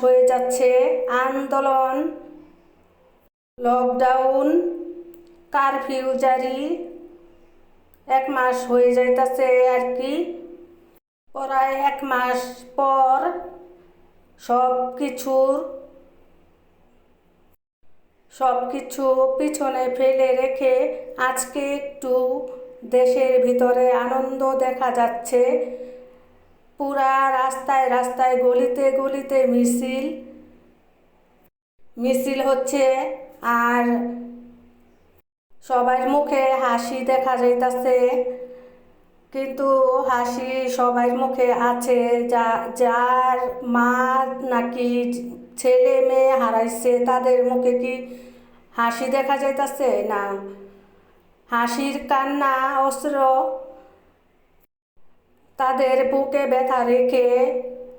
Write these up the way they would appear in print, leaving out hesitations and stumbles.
হয়ে যাচ্ছে আন্দোলন, লকডাউন, কারফিউ জারি, 1 মাস হয়ে যাইতেছে আর কি। প্রায় 1 মাস পর সব কিছু পিছনে ফেলে রেখে আজকে একটু দেশের ভিতরে আনন্দ দেখা যাচ্ছে। পুরা রাস্তায় রাস্তায় গলিতে গলিতে মিছিল হচ্ছে, আর সবার মুখে হাসি দেখা যাইতাছে। কিন্তু হাসি সবার মুখে আছে যার মা নাকি ছেলে মেয়ে হারাইছে, তাদের মুখে কি হাসি দেখা যাইতাছে? না, হাসির কান্না অস্ত্র তাদের বুকে ব্যথা রেখে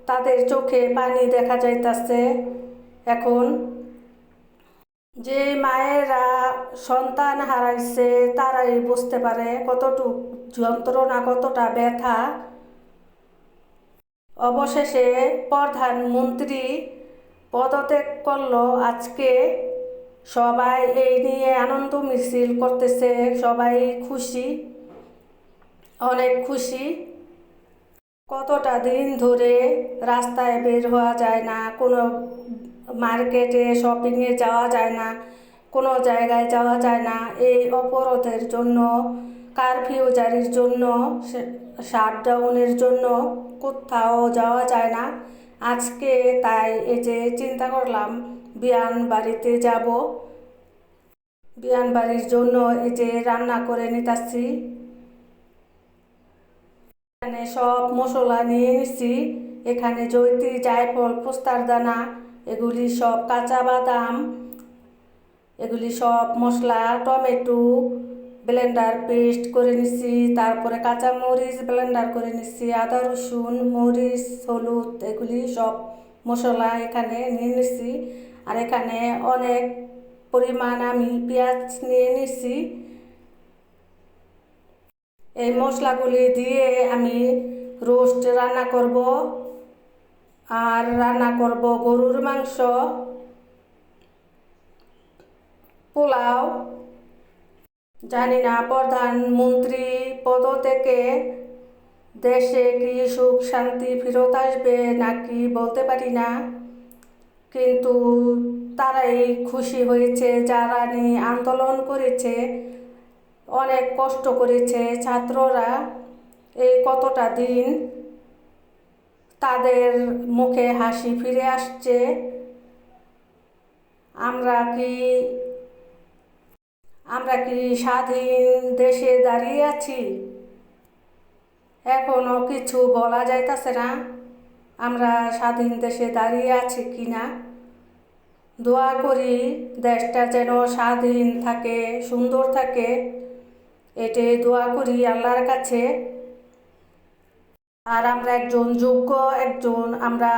তাদের চোখে পানি দেখা যাইতাছে। এখন যে মায়েরা সন্তান হারাইছে তারাই বুঝতে পারে কতটুক যন্ত্রণা, কতটা ব্যথা। অবশেষে প্রধানমন্ত্রী পদত্যাগ করলো আজকে। সবাই এই নিয়ে আনন্দ মিছিল করতেছে, সবাই খুশি, অনেক খুশি। কতটা দিন ধরে রাস্তায় বের হওয়া যায় না, কোনো মার্কেটে শপিংয়ে যাওয়া যায় না, কোনো জায়গায় যাওয়া যায় না। এই অবরোধের জন্য, কারফিউ জারির জন্য, শাটডাউনের জন্য কোথাও যাওয়া যায় না। আজকে তাই এই যে চিন্তা করলাম বিয়ানবাড়িতে যাব। বিয়ানবাড়ির জন্য এই যে রান্না করে নিতেছি। এখানে সব মশলা নিয়ে নিছি। এখানে জয়িত্রী, জায়ফল, পোস্তার দানা, এগুলি সব, কাঁচা বাদাম, এগুলি সব মশলা, টমেটো ব্লেন্ডার পেস্ট করে নিছি, তারপরে কাঁচা মরিচ ব্লেন্ডার করে নিছি, আদা রসুন মরিচ হলুদ এগুলি সব মশলা এখানে নিয়ে নিছি। আর এখানে অনেক পরিমাণ আমি পেঁয়াজ নিয়ে নিছি। এই মশলাগুলি দিয়ে আমি রোস্ট রান্না করব, আর রান্না করব গরুর মাংস, পোলাও। জানি না প্রধানমন্ত্রী পদ থেকে দেশে কি সুখ শান্তি ফেরত আসবে নাকি বলতে পারি না, কিন্তু তারাই খুশি হয়েছে যারা নিয়ে আন্দোলন করেছে, অনেক কষ্ট করেছে ছাত্ররা। এই কতটা দিন তাদের মুখে হাসি ফিরে আসছে। আমরা কি স্বাধীন দেশে দাঁড়িয়ে আছি? এখনো কিছু বলা যাইতাছে না আমরা স্বাধীন দেশে দাঁড়িয়ে আছি কি না। দোয়া করি দেশটা যেন স্বাধীন থাকে, সুন্দর থাকে, এটাই দোয়া করি আল্লাহর কাছে। আর আমরা যোগ্য একজন আমরা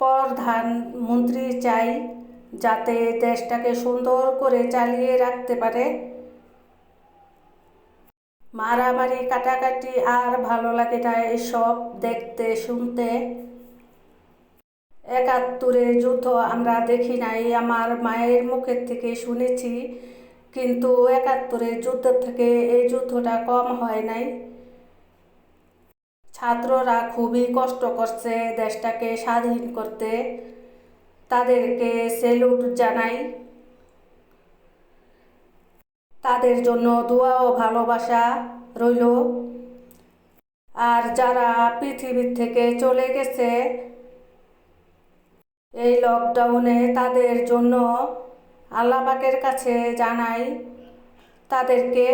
প্রধানমন্ত্রী চাই, যাতে দেশটাকে সুন্দর করে চালিয়ে রাখতে পারে। মারামারি কাটাকাটি আর ভালো লাগে না এসব দেখতে শুনতে। ৭১-এর যুদ্ধ আমরা দেখি নাই, আমার মায়ের মুখের থেকে শুনেছি, কিন্তু ৭১-এর যুদ্ধ থেকে এই যুদ্ধটা কম হয় নাই। ছাত্ররা খুবই কষ্ট করছে দেশটাকে স্বাধীন করতে, তাদেরকে স্যালুট জানাই। তাদের জন্য দোয়া ও ভালোবাসা রইল। আর যারা পৃথিবীর থেকে চলে গেছে এই লকডাউনে, তাদের জন্য আল্লাহ পাকের কাছে জানাই তাদেরকে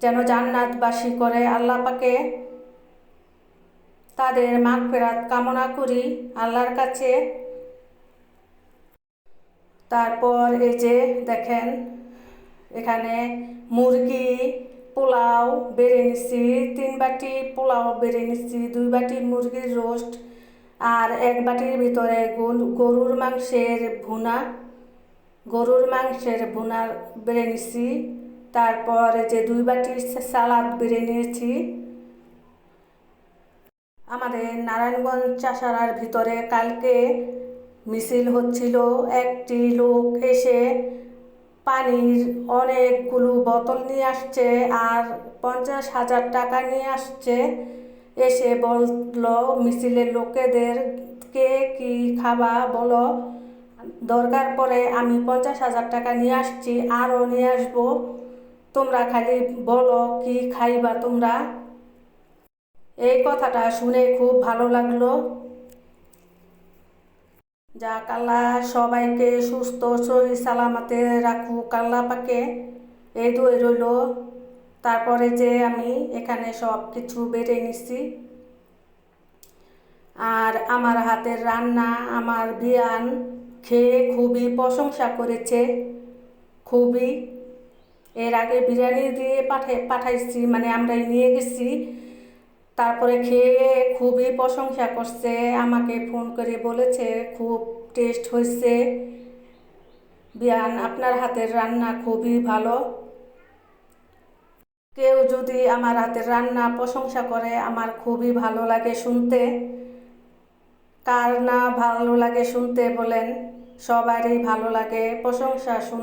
যেন জান্নাতবাসী করে আল্লাহ পাকে। তাদের মাগফিরাত কামনা করি আল্লাহর কাছে। তারপর এই যে দেখেন এখানে মুরগি পোলাও বেড়ে নিচ্ছি, 3 বাটি পোলাও বেড়ে নিচ্ছি, 2 বাটি মুরগির রোস্ট, আর 1 বাটির ভিতরে গরুর মাংসের ভুনা বেড়ে নিচ্ছি। তারপর যে 2 বাটি সালাদ বেড়ে নিয়েছি। আমাদের নারায়ণগঞ্জ চাষারার ভিতরে কালকে মিছিল হচ্ছিল। একটি লোক এসে পানির অনেকগুলো বোতল নিয়ে আসছে আর 50,000 টাকা নিয়ে আসছে। এসে বলল মিছিলের লোকেদের কে কি খাবা বলো, দরকার পড়ে আমি 50,000 টাকা নিয়ে আসছি, আরও নিয়ে আসবো, তোমরা খালি বলো কি খাইবা তোমরা। এই কথাটা শুনে খুব ভালো লাগলো। যাক, আল্লাহ সবাইকে সুস্থ সহি সালামতে রাখুক আল্লাহ পাকে, এই দোয়া রইল। তারপরে যে আমি এখানে সব কিছু বেড়ে নিছি আর আমার হাতের রান্না আমার বিয়ান খেয়ে খুবই প্রশংসা করেছে, খুবই। এর আগে বিরিয়ানি দিয়ে পাঠাইছি, মানে আমরাই নিয়ে গেছি। তারপরে খেয়ে খুবই প্রশংসা করছে, আমাকে ফোন করে বলেছে খুব টেস্ট হয়েছে বিয়ান, আপনার হাতের রান্না খুবই ভালো। কেউ যদি আমার হাতের রান্না প্রশংসা করে আমার খুবই ভালো লাগে শুনতে। কার না ভালো লাগে শুনতে বলেন? সবারই ভালো লাগে প্রশংসা শুনতে।